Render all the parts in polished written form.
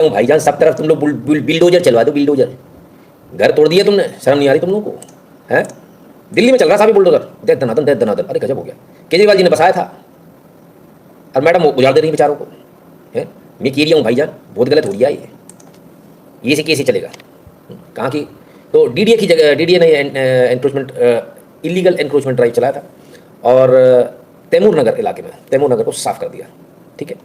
भाईजान सब तरफ तुम लोग बिल्डोजर चलवा दो, बिल्डोजर। घर तोड़ दिया तुमने, शर्म नहीं आ रही तुम लोगों को? है दिल्ली में चल रहा था अभी बुलडोजर, दे दनादन दे दनादन। अरे गजब हो गया, केजरीवाल जी ने बसाया था और मैडम उजाड़ दे रही बेचारों को। है मैं कह रही हूँ भाईजान, बहुत गलत हो गया ये से कैसे चलेगा? कहाँ की तो डीडीए की जगह, डीडीए ने एनक्रोचमेंट, इलीगल एनक्रोचमेंट ड्राइव चलाया था और तैमूर नगर इलाके में, तैमूर नगर को साफ कर दिया। ठीक है,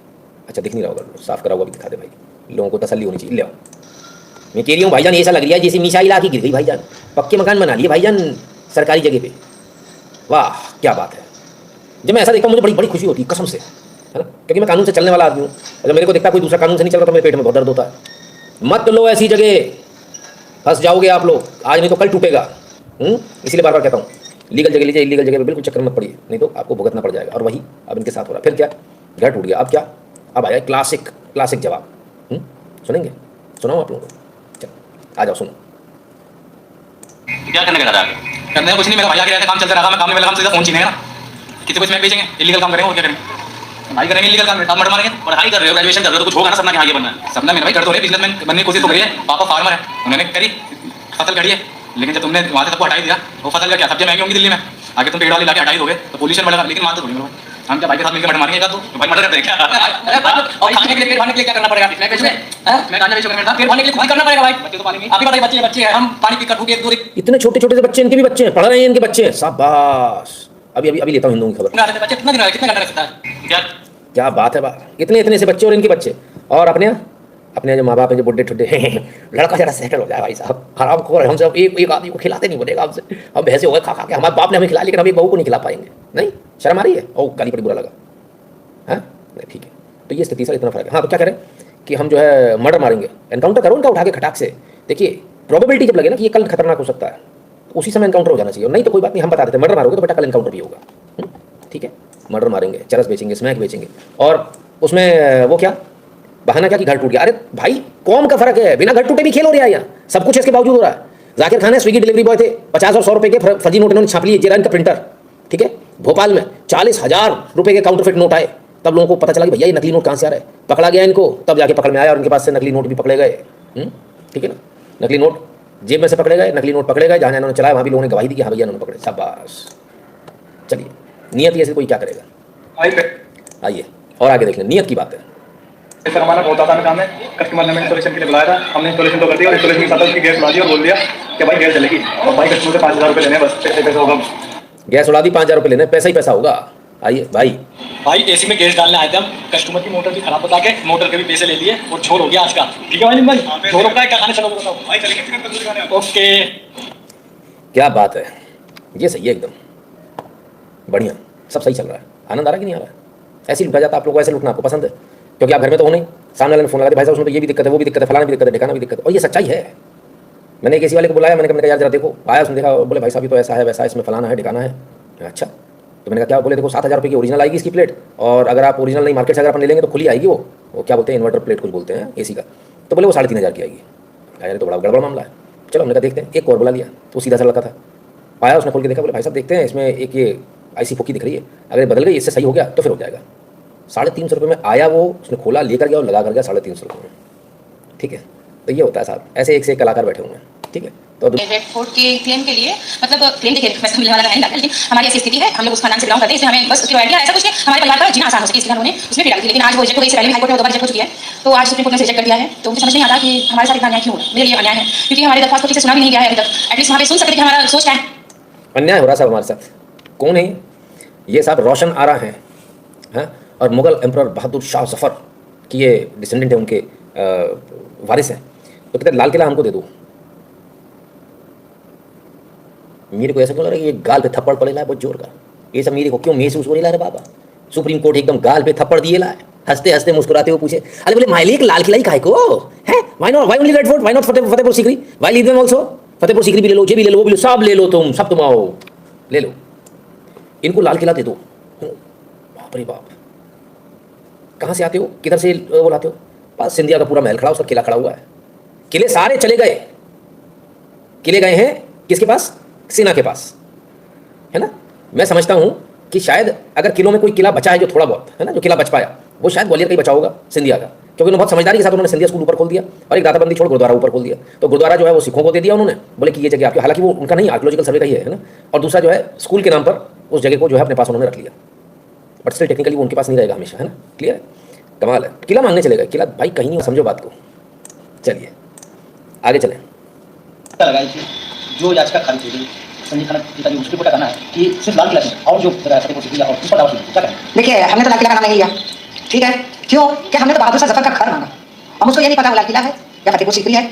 अच्छा दिख नहीं रहा होगा, साफ करा हुआ भी दिखा दे भाई, लोगों को तसल्ली होनी चाहिए। ले आओ, मैं कह रही हूँ भाईजान, ऐसा लग रहा है जैसे मिसाइल आके गिर गई भाईजान, पक्के मकान बना लिए भाईजान सरकारी जगह पे। वाह क्या बात है, जब मैं ऐसा देखता हूँ मुझे बड़ी बड़ी खुशी होती है कसम से, है ना, क्योंकि मैं कानून से चलने वाला आदमी हूँ। अगर मेरे को देखता कोई दूसरा कानून से नहीं चल रहा तो मेरे पेट में बहुत दर्द होता है। मत लो ऐसी जगह, फंस जाओगे आप लोग, आज नहीं तो कल टूटेगा। इसलिए बार बार कहता हूँ, लीगल जगह लीजिए, इलीगल जगह पे बिल्कुल चक्कर मत पड़िए, नहीं तो आपको भुगतना पड़ जाएगा। और वही अब इनके साथ हो रहा है। फिर क्या, घर टूट गया, अब क्या, अब आया क्लासिक क्लासिक जवाब। सुनेंगे, सुनाओ आप लोगों को, चलो आ जाओ सुनो। क्या करने का था आगे? करने का कुछ नहीं, मेरा भाई आगे रहता काम चलता रहा, मैं काम में लगा, सीधा फोन छीनेगा ना, किसी को इसमें बेचेंगे, इलीगल काम करेंगे और क्या करेंगे? भाई करेंगे इलीगल काम, आप मर मारेंगे। पढ़ाई कर रहे हो, ग्रेजुएशन कर रहे हो तो कुछ होगा ना, सपना कि आगे बनना है। सपना मेरा भाई कर तो रहे, बिजनेसमैन बनने की कोशिश तो करी है। पापा फार्मर है, उन्होंने करी, फसल करी है, लेकिन जब तुमने वहाँ से सबको हटाई दिया, वो फसल का क्या, सब्जियां महंगी होंगी दिल्ली में, आगे तुम पेड़ वाले लाके हटाई दोगे तो पोल्यूशन बढ़ेगा। लेकिन मानते थोड़ी लोग, हम क्या भाई के साथ मिलकर मर्डर मारेंगे का? तो भाई मर्डर करते हैं क्या? और खाने के लिए, पेट भरने के लिए क्या करना पड़ेगा? मैं बेचूं, मैं गांजा बेचूं, पेट भरने के लिए खुद करना पड़ेगा भाई। बच्चे तो पालेंगे, आप ही बताइए, बच्चे बच्चे हैं, हम पानी पीकर भूखे दूर। इतने छोटे छोटे से बच्चे, इनके भी बच्चे हैं, पढ़ रहे हैं इनके बच्चे, शाबाश। अभी अभी अभी लेता हूँ हिंदुओं की खबर। बच्चे कितना दिन रहे, कितना घंटा रह सकता है? क्या क्या बात है, बात इतने इतने से बच्चे और इनके बच्चे, और अपने अपने जो माँ बाप हैं जो बुढ़े ठुड्डे लड़का जरा सेटल हो जाए भाई साहब, हराम खोर है हमसे, एक आदमी को खिलाते नहीं बनेगा हमसे, हम भैंसे हो गए खा खा के, हमारे बाप ने हमें खिलाया लेकिन हम एक बहू को नहीं खिला पाएंगे। नहीं शर्म आ रही है? ओ गाली पड़ी, बुरा लगा, हाँ नहीं ठीक है। तो ये स्थिति सर इतना फर्क है। हाँ तो क्या करें कि हम जो है मर्डर मारेंगे, एनकाउंटर करो उनका उठा के खटाक से। देखिए प्रोबेबिलिटी जब लगे ना कि ये कल खतरनाक हो सकता है, तो उसी समय एनकाउंटर हो जाना चाहिए। और नहीं तो कोई बात नहीं, हम बता देते मर्डर मारोगे तो बेटा कल एनकाउंटर भी होगा। ठीक है, मर्डर मारेंगे, चरस बेचेंगे, स्मैक बेचेंगे, और उसमें वो क्या बहाना क्या कि घर टूट गया। अरे भाई कौम का फर्क है, बिना घर टूटे भी खेल हो रहा है यहाँ, सब कुछ इसके बावजूद हो रहा है। जाकिर खान है, स्विगी डिलीवरी बॉय थे, 50 और 100 रुपए के फर्जी नोट इन्होंने छाप लिए, जेरा इनका प्रिंटर। ठीक है, भोपाल में 40,000 रुपए के काउंटरफिट नोट आए, तब लोगों को पता चला कि भैया ये नकली नोट कहाँ से आ रहा है। पकड़ा गया इनको, तब जाके पकड़ में आया और उनके पास से नकली नोट भी पकड़े गए। ठीक है ना, नकली नोट जेब में से पकड़े गए, नकली नोट पकड़े गए, जहाँ इन्होंने चलाया वहाँ भी लोगों ने गवाही दी कि हाँ भैया इन्होंने पकड़े। शाबाश, चलिए नियत ऐसे कोई क्या करेगा, आइए और आगे देख लें, नियत की बात है। सर हमारा बहुत आसान काम है, कस्टमर ने हमें इंस्टॉलेशन के लिए बुलाया था, हमने इंस्टॉलेशन तो कर दिया और इंस्टॉलेशन के साथ उसकी गैस उड़ा दी और बोल दिया कि भाई गैस चलेगी। और भाई कस्टमर से 5,000 रुपये लेने, बस पैसा होगा। गैस उड़ा दी, 5,000 रुपये लेने, पैसा ही पैसा होगा। आइए भाई एसी में गैस डालने आए थे हम, कस्टमर की मोटर भी खराब बता के मोटर के भी पैसे ले लिए और छोड़ हो गया आज का। ठीक है भाई, छोड़ हो गया, क्या खाने चलो बताओ भाई, चलेंगे चिकन तंदूरी खाने। ओके क्या बात है, ये सही है एकदम बढ़िया, सब सही चल रहा है। आनंद आ रहा है कि नहीं आ रहा है? ऐसे ही लुटा जाता आप लोगों को, ऐसे लुटना आपको पसंद है क्योंकि आप घर में तो हो नहीं, सामने वाले ने फोन लगा दिया भाई साहब उसमें तो ये भी दिक्कत है, वो भी दिक्कत है, फलाना भी दिक्कत है, ठिकाना भी दिक्कत है, और ये सच्चाई है। मैंने एक एसी वाले को बुलाया, मैंने कहा यार जरा देखो, आया उसने देखा, बोले भाई साहब ये तो ऐसा है वैसा है, इसमें फलाना है ठिकाना है। अच्छा तो मैंने कहा क्या? बोले देखो 7,000 रुपये की ओरिजिनल आएगी इसकी प्लेट, और अगर आप ओरिजिनल नहीं मार्केट से अगर अपन ले लेंगे तो खुली आएगी, वो क्या बोलते हैं इन्वर्टर प्लेट कुछ बोलते हैं एसी का, तो बोले वो 3,500 की आएगी। यार तो बड़ा गड़बड़ मामला है। चलो हमने कहा देखते हैं, एक और बुला लिया, तो सीधा सा लड़का था, आया उसने खोल के देखा, बोले भाई साहब देखते हैं इसमें एक ये ऐसी फुकी दिख रही है, अगर बदल गई इससे सही हो गया तो फिर हो जाएगा। 350 रुपये में आया वो, उसने खोला लेकर गया और लगा कर गया 350 रुपये में। ठीक है, तो ये होता है साहब, ऐसे एक से एक कलाकार बैठे हुए हैं। ठीक है, तो रेड फोर्ट के क्लेम के लिए मतलब क्लेम देखिए पैसा मिलने वाला नहीं लगा, लेकिन हमारी ऐसी स्थिति है, हम लोग उस खानदान से बिलोंग करते हैं, इसलिए हमें बस उसकी रॉयल्टी ऐसा कुछ नहीं, हमारे परिवार का जीना आसान हो सके इसलिए उन्होंने उसमें भी डाली थी। लेकिन आज वो रिजेक्ट हो गई, पहले भी हाईकोर्ट में 2 बार रिजेक्ट हो चुकी है, तो आज सुप्रीम कोर्ट ने रिजेक्ट कर दिया है। तो मुझे समझ नहीं आता कि हमारे साथ इतना अन्याय क्यों हो रहा है। मेरे लिए अन्याय है क्योंकि हमारी दरख्वास्त को ठीक से सुना भी नहीं गया है अभी तक। एटलीस्ट वहाँ पे सुन सकते कि हमारा सोच क्या है। अन्याय हो रहा साहब हमारे साथ। कौन है ये साहब? रोशन आरा हैं और मुगल एम्परर बहादुर शाह जफर की ये डिसेंडेंट है, उनके वारिस हैं। तो कहते लाल किला हमको दे दो। मेरे को ऐसा क्यों लग रहा है कि ये गाल पे थप्पड़ पड़ेला है बहुत जोर का, ये सब मेरे को क्यों महसूस हो रहा है बाबा? सुप्रीम कोर्ट एकदम गाल पे थप्पड़ दिए ला है, हंसते हंसते मुस्कुराते हुए पूछे, अरे बोले माइलिक लाल किला ही काहे को है? Why not, why only red fort, why not Fatehpur Sikri, why leave them also? Fatehpur Sikri भी ले लो, ये भी ले लो, वो भी लो, सब ले लो, तुम सब तुम आओ ले लो, इनको लाल किला दे दो। बाप रे बाप, कहाँ से आते हो, किधर से वो लाते हो? पास सिंधिया का पूरा महल खड़ा, उसका किला खड़ा हुआ है, किले सारे चले गए, किले गए हैं किसके पास? सेना के पास, है ना। मैं समझता हूं कि शायद अगर किलों में कोई किला बचा है जो थोड़ा बहुत है ना, जो किला बच पाया, वो शायद ग्वालियर का ही बचा होगा, सिंधिया का, क्योंकि उन्होंने बहुत समझदारी के साथ उन्होंने सिंधिया स्कूल ऊपर खोल दिया और एक दाताबंदी छोड़ गुरुद्वारा ऊपर खोल दिया। तो गुरुद्वारा जो है वो सिखों को दे दिया उन्होंने, बोले कि ये जगह आपकी, हालांकि वो उनका नहीं, आर्कियोलॉजिकल सर्वे का ही है ना। और दूसरा जो है स्कूल के नाम पर उस जगह को जो है अपने पास उन्होंने रख लिया, बट स्टिल टेक्निकली वो उनके पास नहीं रहेगा हमेशा, है ना। क्लियर है, कमाल है। किला मांगने चले गए, किला भाई कहीं नहीं, समझो बात को। चलिए आगे चलें। लगाई थी जो याचिका खारिज हो गई, संजय खान पिताजी उसके ऊपर कहना है कि सिर्फ लाल किला से और जो फतेहपुर सीकरी और उस पर दावा क्या करें। देखिए, हमने तो लाल किला का नाम नहीं लिया, ठीक है, क्यों कि हमने तो बहादुर शाह जफर का घर मांगा। हम उसको ये नहीं पता वो लाल किला है या फतेहपुर सीकरी है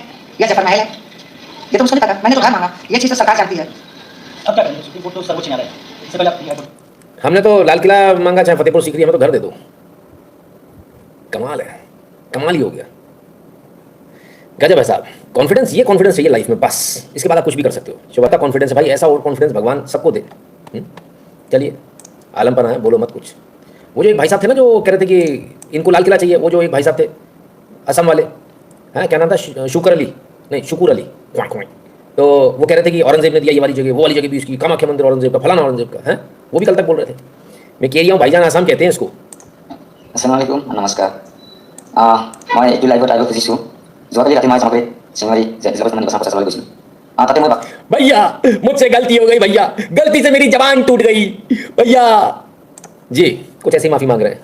या जफर महल है, ये तो उसको नहीं पता, मैंने तो घर मांगा। ये चीज़ तो सरकार जानती है। अब क्या करेंगे, सुप्रीम कोर्ट तो सर्वोच्च न्यायालय है, इससे पहले आप हमने तो लाल किला मांगा, चाहे फतेहपुर सीकरी, हमें तो घर दे दो। कमाल है, कमाल ही हो गया, गजब है साहब। कॉन्फिडेंस, ये कॉन्फिडेंस चाहिए लाइफ में, बस इसके बाद आप कुछ भी कर सकते हो। शुभता कॉन्फिडेंस है भाई, ऐसा और कॉन्फिडेंस भगवान सबको दे। चलिए, आलम पना है, बोलो मत कुछ। वो जो एक भाई साहब थे ना जो कह रहे थे कि इनको लाल किला चाहिए, वो जो एक भाई साहब थे असम वाले, हैं क्या नाम था, शुकर अली, नहीं शुकुर अली, तो वो कह रहे थे कि औरंगजेब ने दिया ये वाली जगह, वो वाली जगह भी इसकी, कामाख्या मंदिर औरंगजेब का, फलाना औरंगजेब का, है वो भी कल तक बोल रहे थे। मैं कह रहा हूँ भाईजान आसाम कहते हैं इसको। Assalamualaikum, namaskar. Moi itu live tahu ke situ. Zohar रात में sampai सिंगरी जिला बस बसा बसा वाले कुछ ताते मैं भैया मुझसे गलती हो गई, भैया गलती से मेरी जबान टूट गई भैया जी, कुछ ऐसी माफी मांग रहे हैं।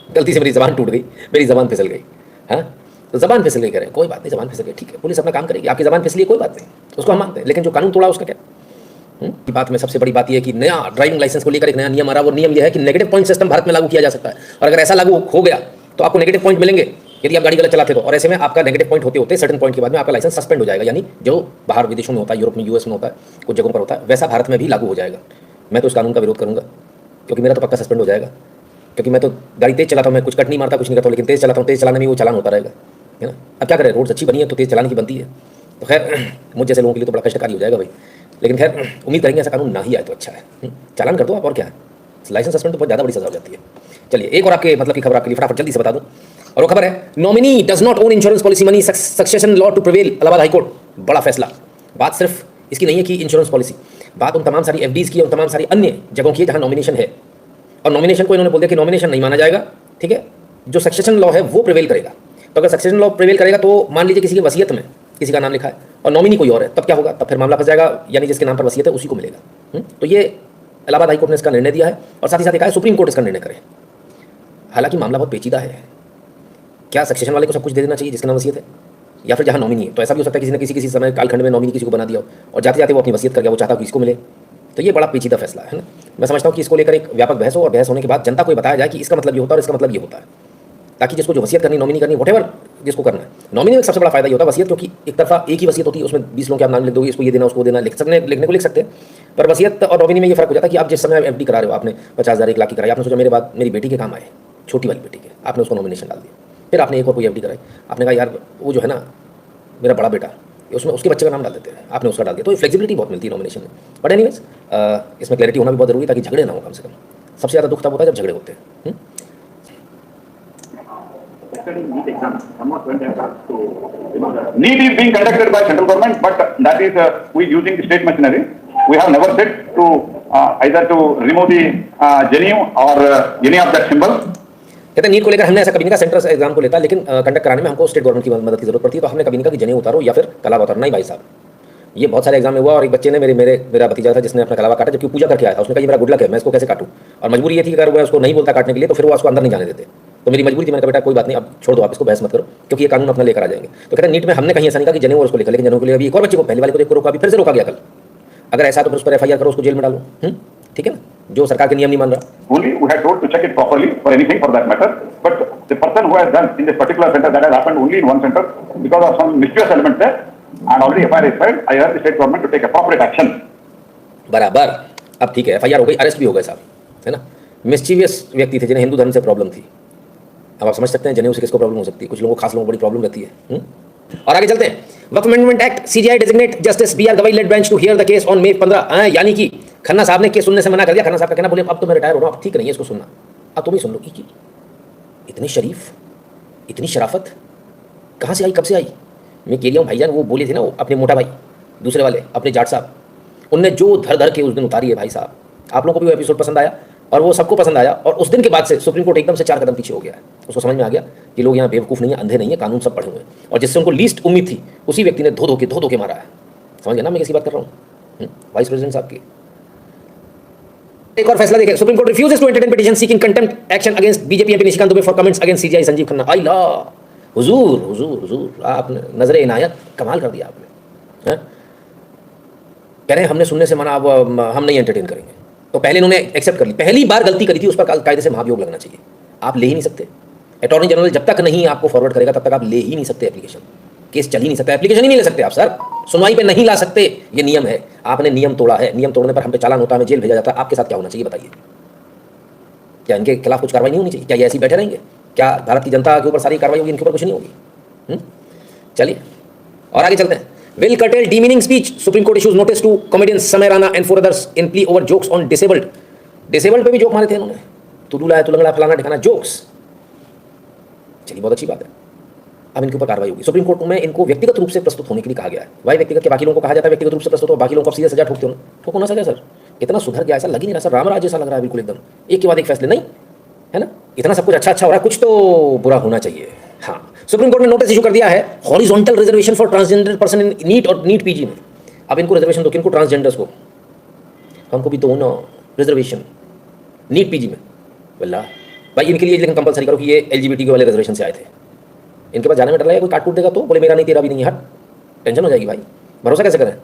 गलती से मेरी जबान टूट गई, मेरी जबान फिसल गई। हाँ, तो जबान फिसल गई कह रहे हैं, कोई बात नहीं, जबान फिसल गई, ठीक है, पुलिस अपना काम करेगी। आपकी जबान फिसली, कोई बात नहीं, उसको हम मानते हैं, लेकिन जो कानून तोड़ा उसका क्या। की बात में सबसे बड़ी बात यह है कि नया ड्राइविंग लाइसेंस को लेकर एक नया नियम आ रहा है। वो नियम यह है कि नेगेटिव पॉइंट सिस्टम भारत में लागू किया जा सकता है, और अगर ऐसा लागू हो गया तो आपको नेगेटिव पॉइंट मिलेंगे यदि आप गाड़ी गलत चलाते हो। और ऐसे में आपका नेगेटिव पॉइंट होते होते सर्टेन पॉइंट के बाद में आपका लाइसेंस सस्पेंड हो जाएगा, यानी जो बाहर विदेशों में होता है, यूरोप में, यूएस में होता है, कुछ जगहों पर होता है, वैसा भारत में भी लागू हो जाएगा। मैं तो इस कानून का विरोध करूंगा, क्योंकि मेरा तो पक्का सस्पेंड हो जाएगा, क्योंकि मैं तो गाड़ी तेज चलाता हूँ, मैं कुछ कट नहीं मारता, कुछ नहीं करता हूँ, लेकिन तेज चलाता हूँ, तेज चलाने में वो चालान होता रहेगा, है ना। अब क्या करें, रोड्स अच्छी बनी है तो तेज चलाने की बनती है। तो खैर मुझ जैसे लोगों के लिए तो बड़ा कष्टकारी हो जाएगा भाई, लेकिन खैर उम्मीद करेंगे ऐसा कानून ना ही आए तो अच्छा है। चालान कर दो आप, और क्या है, लाइसेंस सस्पेंड तो बहुत ज़्यादा बड़ी सजा हो जाती है। चलिए एक और आपके मतलब की खबर आपके लिए फटाफट जल्दी से बता दूं, और वो खबर है nominee does not own insurance policy money, succession law to prevail, Allahabad High Court. बड़ा फैसला। बात सिर्फ इसकी नहीं है कि इंश्योरेंस पॉलिसी, बात उन तमाम सारी एफडीज की, उन तमाम सारी अन्य जगहों की जहां नॉमिनेशन है, और नॉमिनेशन को इन्होंने बोल दिया कि नॉमिनेशन नहीं माना जाएगा, ठीक है, जो सक्सेशन लॉ है वो प्रिवेल करेगा। तो अगर सक्सेशन लॉ प्रिवेल करेगा तो मान लीजिए किसी की वसीयत में किसी का नाम लिखा है और नॉमिनी कोई और है, तब क्या होगा, तब फिर मामला फंस जाएगा, यानी जिसके नाम पर वसीयत है उसी को मिलेगा। तो ये इलाहाबाद हाईकोर्ट ने इसका निर्णय दिया है, और साथ ही साथ कहा है सुप्रीम कोर्ट इसका निर्णय करे। हालांकि मामला बहुत पेचीदा है, क्या सक्सेशन वाले को सब कुछ दे देना चाहिए जिसका नाम वसीयत है, या फिर जहाँ नॉमिनी है। तो ऐसा भी हो सकता है किसी ने किसी समय कालखंड में नॉमिनी किसी को बना दिया हो, और जाते जाते वो अपनी वसीयत कर गया, वो चाहता हो कि इसको मिले। तो ये बड़ा पेचीदा फैसला है ना। मैं समझता हूँ कि इसको लेकर एक व्यापक बहस हो, और बहस होने के बाद जनता को बताया जाए कि इसका मतलब ये होता है और इसका मतलब ये होता है, ताकि जिसको जो वसीयत करनी, नॉमिनी करनी, व्हाटएवर जिसको करना है। नॉमिनी में सबसे बड़ा फायदा ये होता है, वसीयत क्योंकि एक तरफा एक ही वसीयत होती है, उसमें 20 लोगों के आप नाम लिख दोगे, इसको ये देना उसको देना, लिखने को लिख सकते हैं। पर वसीयत और नॉमिनी में ये फर्क हो जाता है कि आप जिस समय एफडी करा रहे हो, आपने 50,000 1 लाख की कराई, आपने सोचा मेरे बाद मेरी बेटी के काम आए, छोटी वाली बेटी के, आपने उसको नॉमिनेशन डाल दिया। फिर आपने एक और कोई एफडी कराई, आपने कहा यार वो जो है ना मेरा बड़ा बेटा, उसमें उसके बच्चे का नाम डाल देते हैं, आपने उसका डाल दिया। तो फ्लेक्सिबिलिटी बहुत मिलती है नॉमिनेशन में। बट एनीवेज इसमें क्लैरिटी होना भी बहुत जरूरी है, ताकि झगड़े ना हो कम से कम। सबसे ज़्यादा दुख तब होता है जब झगड़े होते हैं। NEET is being conducted by central government, but that is we using state machinery. We have never said to either to remove the genuine or any of that symbol. कहते हैं नीट को लेकर हमने ऐसा कभी नहीं कहा, सेंट्रल एग्जाम को लेता, लेकिन कंडक्ट कराने में हमको स्टेट गवर्नमेंट की मदद की जरूरत पड़ती है। तो हमने कभी नहीं कहा कि जनेऊ उतारो या फिर कलावा उतारो। नहीं भाई साहब, ये बहुत सारे एग्जाम में हुआ, और एक बच्चे ने मेरा भतीजा था जिसने अपना कलावा काटा, जबकि पूजा करके आया था। उसने कहा ये मेरा गुड लक है, मैं इसको कैसे काटूं, और मजबूरी ये थी कि अगर मैं उसको नहीं बोलता काटने के लिए तो फिर वो उसको अंदर नहीं जाने देते। तो मेरी मजबूरी थी, मैंने कहा बेटा कोई बात नहीं, अब छोड़ दो, आप इसको बहस मत करो, क्योंकि ये कानून अपना लेकर आ जाएंगे। तो कहते हैं नीट में हमने कहीं ऐसा नहीं कहा कि जनेऊ और उसको लेकर, लेकिन जनेऊ के लिए अभी एक और बच्चे को, पहले वाले को एक को रोका, अभी फिर से रोका गया कल। अगर ऐसा तो फिर उस पर एफआईआर करो, उसको जेल में डालो, ठीक है ना, जो सरकार के नियम नहीं मान रहा। Only we had told to check it properly for anything for that matter, but the person who has done in this particular center, that has happened only in one center because of some mischievous element there, and already FIR is filed. I urge the state government to take appropriate action. बराबर, अब ठीक है, FIR हो गई, arrest भी हो गए साहब, है ना। मिस्चीवियस व्यक्ति थे जिन्हें हिंदू धर्म से प्रॉब्लम थी। अब आप समझ सकते हैं जनेऊ से किसको प्रॉब्लम हो सकती है। कुछ लोगों को, खास लोगों को बड़ी प्रॉब्लम रहती है। और आगे चलते हैं। Waqf amendment act, CJI designate justice B R Gavai led bench to hear the case on May 15। यानी कि खन्ना साहब ने केस सुनने से मना कर दिया। खन्ना साहब का कहना, बोले अब तो मैं रिटायर हो रहा हूँ, अब ठीक नहीं है इसको सुनना, अब तुम ही सुन लो। इतनी शरीफ, इतनी शराफत कहाँ से आई, कब से आई। मैं कह रहा हूँ भाईजान, वो बोले थे ना, वो अपने मोटा भाई दूसरे वाले अपने जाट साहब, उनने जो धर धर के उस दिन उतारी है भाई साहब। आप लोगों को भी वो एपिसोड पसंद आया, और वो सबको पसंद आया, और उस दिन के बाद से सुप्रीम कोर्ट एकदम से 4 कदम पीछे हो गया है। उसको समझ में आ गया कि लोग यहाँ बेवकूफ़ नहीं है, अंधे नहीं है, कानून सब पढ़े हुए हैं, और जिससे उनको लीस्ट उम्मीद थी उसी व्यक्ति ने धो धो के मारा है। समझ गया ना मैं कैसी बात कर रहा हूँ? वाइस प्रेसिडेंट साहब की। एक और फैसला देखें, Supreme Court refuses to entertain petition seeking contempt action against BJP MP Nishikant Dubey for comments against CJI Sanjiv Khanna. आई ला हुजूर हुजूर हुजूर, आपने नजर इनायत कमाल कर दिया आपने, हैं? कह रहे हैं हमने सुनने से मना, अब हम नहीं एंटरटेन करेंगे। तो पहले इन्होंने एक्सेप्ट कर ली, पहली बार गलती करी थी, उस पर कायदे से महाभियोग लगना चाहिए। आप ले ही नहीं सकते, अटॉर्नी जनरल जब तक नहीं आपको फॉरवर्ड करेगा तब तक आप ले ही नहीं सकते एप्लीकेशन, केस चल ही नहीं सकता, एप्लीकेशन ही नहीं ले सकते आप सर, सुनवाई पे नहीं ला सकते, ये नियम है। आपने नियम तोड़ा है, नियम तोड़ने पर हम पे चालान होता है, हमें जेल भेजा जाता है। आपके साथ क्या होना चाहिए बताइए? क्या इनके खिलाफ कुछ कार्रवाई नहीं होनी चाहिए? क्या ये ऐसे ही बैठे रहेंगे? क्या भारत की जनता के ऊपर सारी कार्रवाई होगी, इनके ऊपर कुछ नहीं होगी? चलिए और आगे चलते हैं। Will curtail demeaning speech. Supreme Court issues notice to comedians Samay Rana and 4 others in plea over jokes on disabled. Disabled पे भी जोक मारे थे इन्होंने, तुलूला है, तुलंगड़ा, फलाना ठिकाना, जोक्स। चलिए बहुत अच्छी बात है, अब इनके ऊपर कार्रवाई होगी। सुप्रीम कोर्ट में इनको व्यक्तिगत रूप से प्रस्तुत होने के लिए कहा गया है। भाई व्यक्तिगत के बाकी लोगों को कहा जाता है व्यक्तिगत रूप से प्रस्तुत हो, बाकी लोगों को सीधे सजा ठोकते हो, ठोको ना सजा सर। इतना सुधर गया, ऐसा लग ही नहीं रहा सर, रामराज जैसा लग रहा है बिल्कुल एकदम, एक के बाद एक फैसले, नहीं है ना? इतना सब कुछ अच्छा अच्छा हो रहा है, कुछ तो बुरा होना चाहिए। हाँ, सुप्रीम कोर्ट ने नोटिस इशू कर दिया है horizontal reservation for transgender person in NEET और नीट पीजी में। अब इनको रिजर्वेशन दो, किनको? ट्रांसजेंडर्स को, हमको भी दो ना रिजर्वेशन नीट पीजी में। वल्ला भाई इनके लिए लेकिन कंपलसरी करो कि ये एलजीबीटी वाले रिजर्वेशन से आए थे। इनके पास जाने में डर लगेगा, कोई काट कूट देगा तो बोले मेरा नहीं तेरा भी नहीं है, हट, टेंशन हो जाएगी भाई। भरोसा कैसे करें?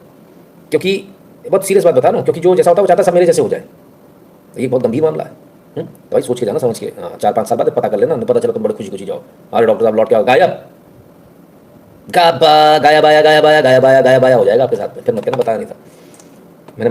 क्योंकि बहुत सीरियस बात बता रहा हूँ, क्योंकि जो जैसा होता है वो चाहता है सब मेरे जैसे हो जाए। ये बहुत गंभीर मामला है। तो भाई सोच के जाना, समझ के। हाँ, 4-5 साल बाद पता कर लेना, पता चला तुम बड़े खुशी खुशी जाओ, अरे डॉक्टर साहब लौट के आओ, गायब गायब आया गायब आया गायब आया गायब आया गायब आया हो जाएगा आपके साथ में। फिर मत कहना बताया नहीं था मैंने।